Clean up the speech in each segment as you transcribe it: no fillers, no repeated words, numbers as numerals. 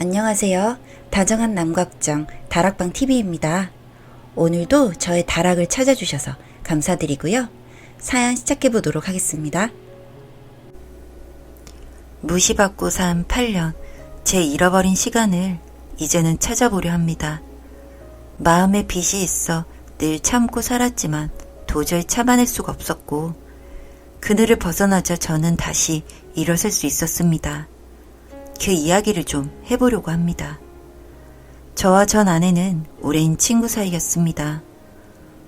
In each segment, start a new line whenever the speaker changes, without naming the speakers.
안녕하세요. 다정한 남각정 다락방TV입니다. 오늘도 저의 다락을 찾아주셔서 감사드리고요. 사연 시작해보도록 하겠습니다. 무시받고 산 8년, 제 잃어버린 시간을 이제는 찾아보려 합니다. 마음에 빚이 있어 늘 참고 살았지만 도저히 참아낼 수가 없었고, 그늘을 벗어나자 저는 다시 일어설 수 있었습니다. 그 이야기를 좀 해보려고 합니다. 저와 전 아내는 오랜 친구 사이였습니다.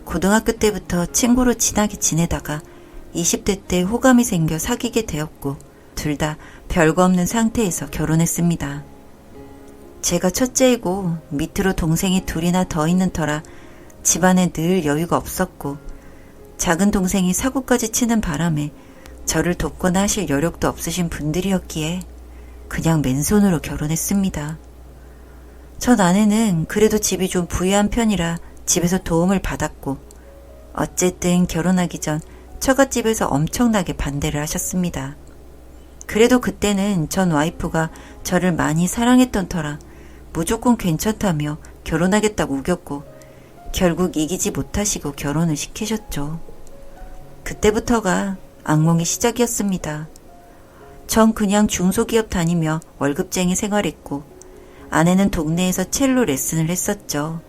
고등학교 때부터 친구로 친하게 지내다가 20대 때 호감이 생겨 사귀게 되었고, 둘 다 별거 없는 상태에서 결혼했습니다. 제가 첫째이고 밑으로 동생이 둘이나 더 있는 터라 집안에 늘 여유가 없었고, 작은 동생이 사고까지 치는 바람에 저를 돕거나 하실 여력도 없으신 분들이었기에 그냥 맨손으로 결혼했습니다. 전 아내는 그래도 집이 좀 부유한 편이라 집에서 도움을 받았고, 어쨌든 결혼하기 전 처갓집에서 엄청나게 반대를 하셨습니다. 그래도 그때는 전 와이프가 저를 많이 사랑했던 터라 무조건 괜찮다며 결혼하겠다고 우겼고, 결국 이기지 못하시고 결혼을 시키셨죠. 그때부터가 악몽의 시작이었습니다. 전 그냥 중소기업 다니며 월급쟁이 생활했고, 아내는 동네에서 첼로 레슨을 했었죠.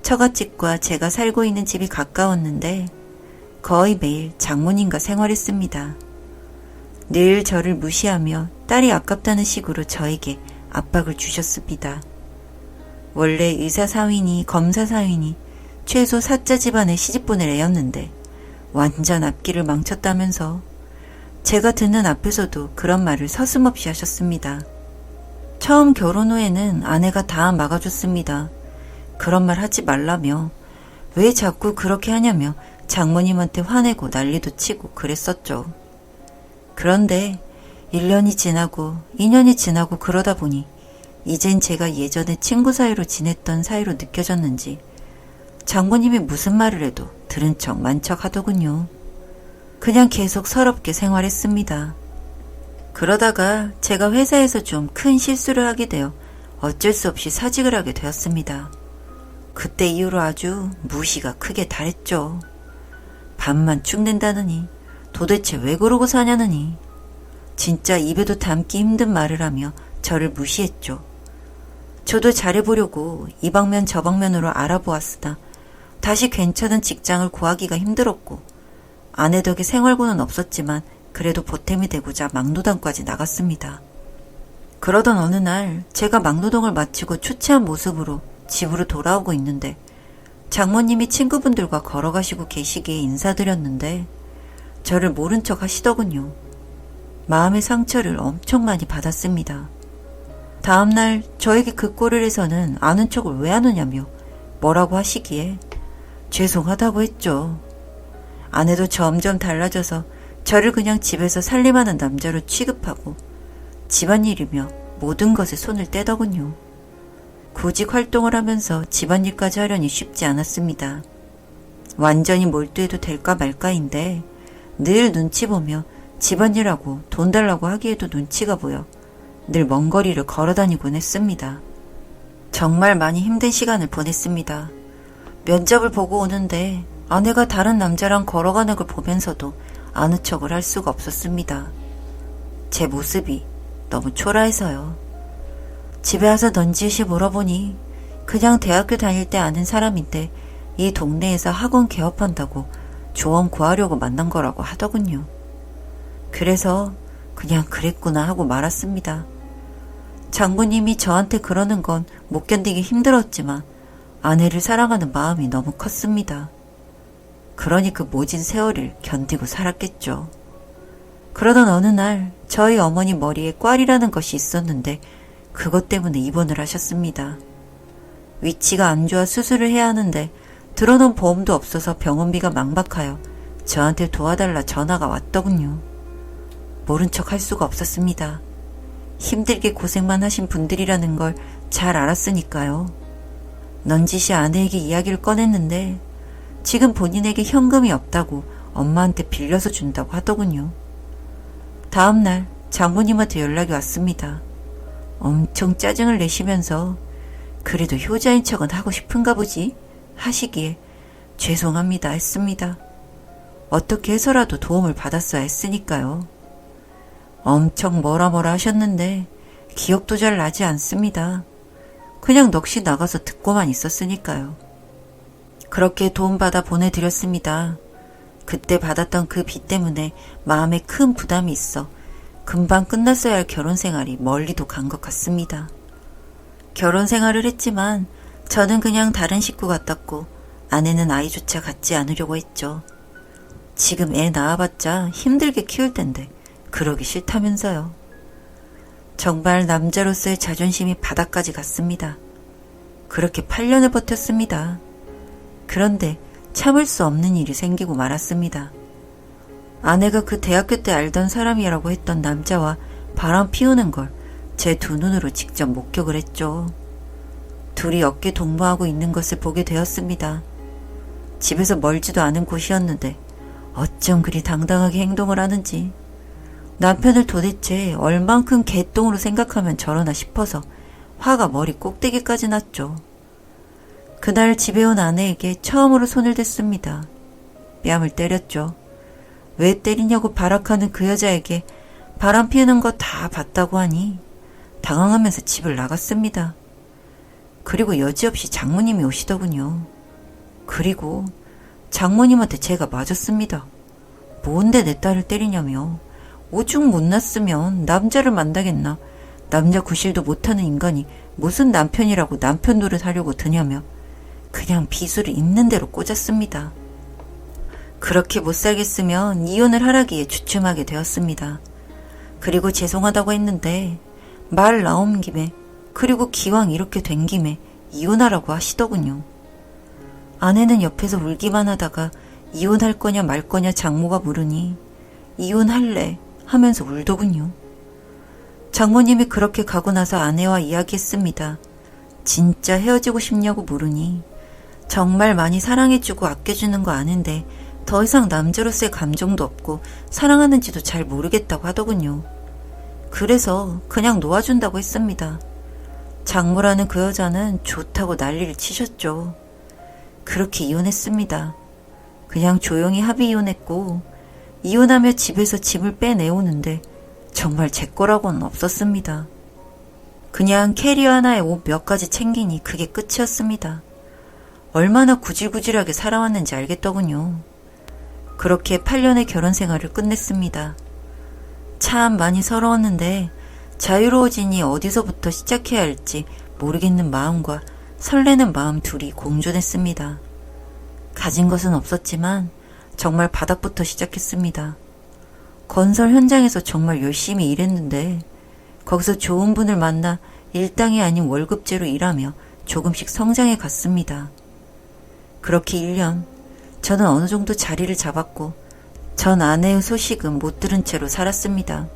처갓집과 제가 살고 있는 집이 가까웠는데 거의 매일 장모님과 생활했습니다. 늘 저를 무시하며 딸이 아깝다는 식으로 저에게 압박을 주셨습니다. 원래 의사 사위니 검사 사위니 최소 사자 집안에 시집 보낼 애였는데 완전 앞길을 망쳤다면서 제가 듣는 앞에서도 그런 말을 서슴없이 하셨습니다. 처음 결혼 후에는 아내가 다 막아줬습니다. 그런 말 하지 말라며, 왜 자꾸 그렇게 하냐며 장모님한테 화내고 난리도 치고 그랬었죠. 그런데 1년이 지나고 2년이 지나고 그러다 보니 이젠 제가 예전에 친구 사이로 지냈던 사이로 느껴졌는지 장모님이 무슨 말을 해도 들은 척 만척 하더군요. 그냥 계속 서럽게 생활했습니다. 그러다가 제가 회사에서 좀 큰 실수를 하게 되어 어쩔 수 없이 사직을 하게 되었습니다. 그때 이후로 아주 무시가 크게 달했죠. 밥만 축낸다느니 도대체 왜 그러고 사냐느니 진짜 입에도 담기 힘든 말을 하며 저를 무시했죠. 저도 잘해보려고 이 방면 저 방면으로 알아보았으나 다시 괜찮은 직장을 구하기가 힘들었고, 아내 덕에 생활고는 없었지만 그래도 보탬이 되고자 막노동까지 나갔습니다. 그러던 어느 날 제가 막노동을 마치고 초췌한 모습으로 집으로 돌아오고 있는데 장모님이 친구분들과 걸어가시고 계시기에 인사드렸는데 저를 모른 척 하시더군요. 마음의 상처를 엄청 많이 받았습니다. 다음날 저에게 그 꼴을 해서는 아는 척을 왜 하느냐며 뭐라고 하시기에 죄송하다고 했죠. 아내도 점점 달라져서 저를 그냥 집에서 살림하는 남자로 취급하고 집안일이며 모든 것에 손을 떼더군요. 구직 활동을 하면서 집안일까지 하려니 쉽지 않았습니다. 완전히 몰두해도 될까 말까인데 늘 눈치 보며 집안일하고 돈 달라고 하기에도 눈치가 보여 늘 먼 거리를 걸어다니곤 했습니다. 정말 많이 힘든 시간을 보냈습니다. 면접을 보고 오는데 아내가 다른 남자랑 걸어가는 걸 보면서도 아는 척을 할 수가 없었습니다. 제 모습이 너무 초라해서요. 집에 와서 넌지시 물어보니 그냥 대학교 다닐 때 아는 사람인데 이 동네에서 학원 개업한다고 조언 구하려고 만난 거라고 하더군요. 그래서 그냥 그랬구나 하고 말았습니다. 장모님이 저한테 그러는 건 못 견디기 힘들었지만 아내를 사랑하는 마음이 너무 컸습니다. 그러니 그 모진 세월을 견디고 살았겠죠. 그러던 어느 날 저희 어머니 머리에 꽈리라는 것이 있었는데 그것 때문에 입원을 하셨습니다. 위치가 안 좋아 수술을 해야 하는데 들어놓은 보험도 없어서 병원비가 막막하여 저한테 도와달라 전화가 왔더군요. 모른 척 할 수가 없었습니다. 힘들게 고생만 하신 분들이라는 걸 잘 알았으니까요. 넌지시 아내에게 이야기를 꺼냈는데 지금 본인에게 현금이 없다고 엄마한테 빌려서 준다고 하더군요. 다음날 장모님한테 연락이 왔습니다. 엄청 짜증을 내시면서 그래도 효자인 척은 하고 싶은가 보지 하시기에 죄송합니다 했습니다. 어떻게 해서라도 도움을 받았어야 했으니까요. 엄청 뭐라 하셨는데 기억도 잘 나지 않습니다. 그냥 넋이 나가서 듣고만 있었으니까요. 그렇게 도움받아 보내드렸습니다. 그때 받았던 그 빚 때문에 마음에 큰 부담이 있어 금방 끝났어야 할 결혼 생활이 멀리도 간 것 같습니다. 결혼 생활을 했지만 저는 그냥 다른 식구 같았고 아내는 아이조차 갖지 않으려고 했죠. 지금 애 낳아봤자 힘들게 키울 텐데 그러기 싫다면서요. 정말 남자로서의 자존심이 바닥까지 갔습니다. 그렇게 8년을 버텼습니다. 그런데 참을 수 없는 일이 생기고 말았습니다. 아내가 그 대학교 때 알던 사람이라고 했던 남자와 바람 피우는 걸 제 두 눈으로 직접 목격을 했죠. 둘이 어깨 동무하고 있는 것을 보게 되었습니다. 집에서 멀지도 않은 곳이었는데 어쩜 그리 당당하게 행동을 하는지 남편을 도대체 얼만큼 개똥으로 생각하면 저러나 싶어서 화가 머리 꼭대기까지 났죠. 그날 집에 온 아내에게 처음으로 손을 댔습니다. 뺨을 때렸죠. 왜 때리냐고 발악하는 그 여자에게 바람 피우는 거 다 봤다고 하니 당황하면서 집을 나갔습니다. 그리고 여지없이 장모님이 오시더군요. 그리고 장모님한테 제가 맞았습니다. 뭔데 내 딸을 때리냐며. 오죽 못났으면 남자를 만나겠나. 남자 구실도 못하는 인간이 무슨 남편이라고 남편 노릇하려고 드냐며 그냥 비수를 있는 대로 꽂았습니다. 그렇게 못 살겠으면 이혼을 하라기에 주춤하게 되었습니다. 그리고 죄송하다고 했는데 말 나온 김에 그리고 기왕 이렇게 된 김에 이혼하라고 하시더군요. 아내는 옆에서 울기만 하다가 이혼할 거냐 말 거냐 장모가 물으니 이혼할래 하면서 울더군요. 장모님이 그렇게 가고 나서 아내와 이야기했습니다. 진짜 헤어지고 싶냐고 물으니 정말 많이 사랑해주고 아껴주는 거 아는데 더 이상 남자로서의 감정도 없고 사랑하는지도 잘 모르겠다고 하더군요. 그래서 그냥 놓아준다고 했습니다. 장모라는 그 여자는 좋다고 난리를 치셨죠. 그렇게 이혼했습니다. 그냥 조용히 합의 이혼했고 이혼하며 집에서 짐을 빼내오는데 정말 제 거라고는 없었습니다. 그냥 캐리어 하나에 옷 몇 가지 챙기니 그게 끝이었습니다. 얼마나 구질구질하게 살아왔는지 알겠더군요. 그렇게 8년의 결혼 생활을 끝냈습니다. 참 많이 서러웠는데 자유로워지니 어디서부터 시작해야 할지 모르겠는 마음과 설레는 마음 둘이 공존했습니다. 가진 것은 없었지만 정말 바닥부터 시작했습니다. 건설 현장에서 정말 열심히 일했는데 거기서 좋은 분을 만나 일당이 아닌 월급제로 일하며 조금씩 성장해 갔습니다. 그렇게 1년 저는 어느 정도 자리를 잡았고 전 아내의 소식은 못 들은 채로 살았습니다.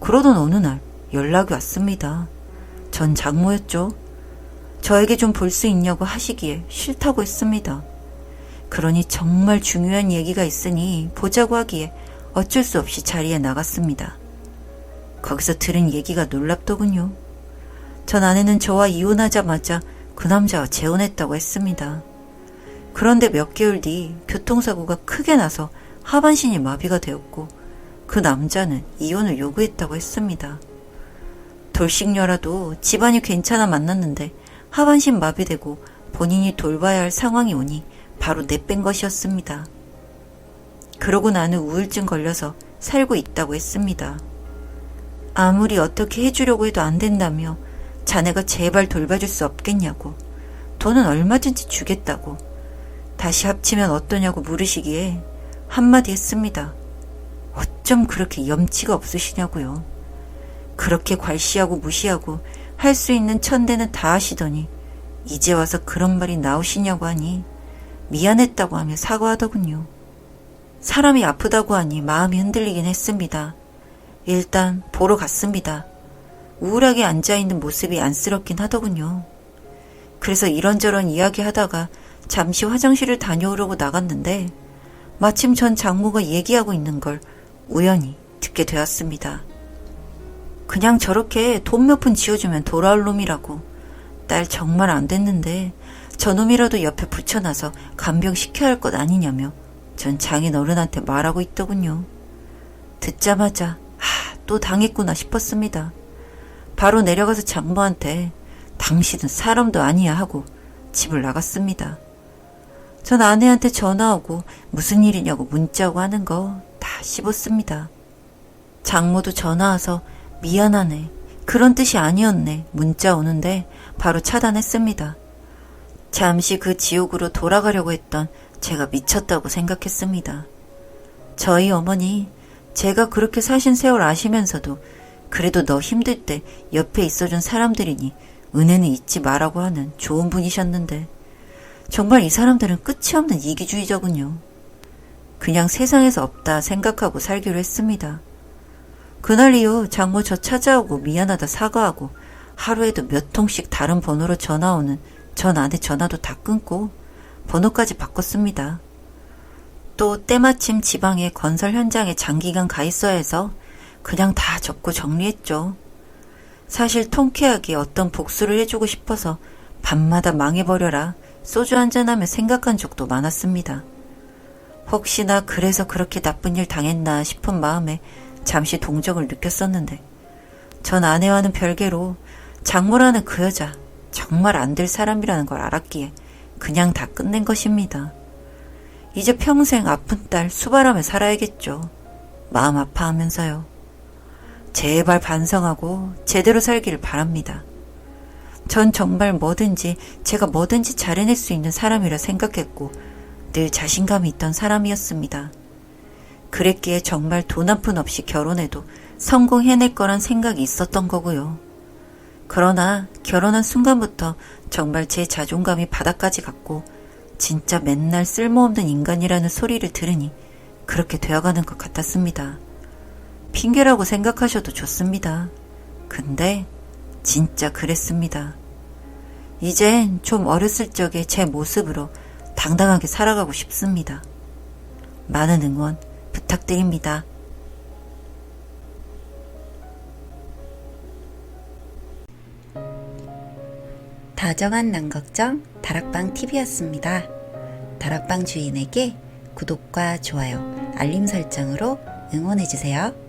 그러던 어느 날 연락이 왔습니다. 전 장모였죠. 저에게 좀 볼 수 있냐고 하시기에 싫다고 했습니다. 그러니 정말 중요한 얘기가 있으니 보자고 하기에 어쩔 수 없이 자리에 나갔습니다. 거기서 들은 얘기가 놀랍더군요. 전 아내는 저와 이혼하자마자 그 남자와 재혼했다고 했습니다. 그런데 몇 개월 뒤 교통사고가 크게 나서 하반신이 마비가 되었고 그 남자는 이혼을 요구했다고 했습니다. 돌싱녀라도 집안이 괜찮아 만났는데 하반신 마비되고 본인이 돌봐야 할 상황이 오니 바로 내뺀 것이었습니다. 그러고 나는 우울증 걸려서 살고 있다고 했습니다. 아무리 어떻게 해주려고 해도 안 된다며 자네가 제발 돌봐줄 수 없겠냐고 돈은 얼마든지 주겠다고 다시 합치면 어떠냐고 물으시기에 한마디 했습니다. 어쩜 그렇게 염치가 없으시냐고요. 그렇게 괄시하고 무시하고 할 수 있는 천대는 다 하시더니 이제 와서 그런 말이 나오시냐고 하니 미안했다고 하며 사과하더군요. 사람이 아프다고 하니 마음이 흔들리긴 했습니다. 일단 보러 갔습니다. 우울하게 앉아있는 모습이 안쓰럽긴 하더군요. 그래서 이런저런 이야기하다가 잠시 화장실을 다녀오려고 나갔는데 마침 전 장모가 얘기하고 있는 걸 우연히 듣게 되었습니다. 그냥 저렇게 돈 몇 푼 지어주면 돌아올 놈이라고. 딸 정말 안 됐는데 저놈이라도 옆에 붙여놔서 간병시켜야 할 것 아니냐며 전 장인 어른한테 말하고 있더군요. 듣자마자 또 당했구나 싶었습니다. 바로 내려가서 장모한테 당신은 사람도 아니야 하고 집을 나갔습니다. 전 아내한테 전화하고 무슨 일이냐고 문자하고 하는 거 다 씹었습니다. 장모도 전화와서 미안하네, 그런 뜻이 아니었네 문자 오는데 바로 차단했습니다. 잠시 그 지옥으로 돌아가려고 했던 제가 미쳤다고 생각했습니다. 저희 어머니 제가 그렇게 사신 세월 아시면서도 그래도 너 힘들 때 옆에 있어준 사람들이니 은혜는 잊지 말라고 하는 좋은 분이셨는데 정말 이 사람들은 끝이 없는 이기주의자군요. 그냥 세상에서 없다 생각하고 살기로 했습니다. 그날 이후 장모 저 찾아오고 미안하다 사과하고 하루에도 몇 통씩 다른 번호로 전화오는 전 아내 전화도 다 끊고 번호까지 바꿨습니다. 또 때마침 지방의 건설 현장에 장기간 가 있어야 해서 그냥 다 접고 정리했죠. 사실 통쾌하게 어떤 복수를 해주고 싶어서 밤마다 망해버려라 소주 한잔하며 생각한 적도 많았습니다. 혹시나 그래서 그렇게 나쁜 일 당했나 싶은 마음에 잠시 동정을 느꼈었는데 전 아내와는 별개로 장모라는 그 여자 정말 안 될 사람이라는 걸 알았기에 그냥 다 끝낸 것입니다. 이제 평생 아픈 딸 수바람에 살아야겠죠. 마음 아파하면서요. 제발 반성하고 제대로 살기를 바랍니다. 전 정말 제가 뭐든지 잘해낼 수 있는 사람이라 생각했고 늘 자신감이 있던 사람이었습니다. 그랬기에 정말 돈 한 푼 없이 결혼해도 성공해낼 거란 생각이 있었던 거고요. 그러나 결혼한 순간부터 정말 제 자존감이 바닥까지 갔고 진짜 맨날 쓸모없는 인간이라는 소리를 들으니 그렇게 되어가는 것 같았습니다. 핑계라고 생각하셔도 좋습니다. 근데 진짜 그랬습니다. 이젠 좀 어렸을 적의 제 모습으로 당당하게 살아가고 싶습니다. 많은 응원 부탁드립니다. 다정한 남걱정 다락방 TV였습니다. 다락방 주인에게 구독과 좋아요, 알림 설정으로 응원해주세요.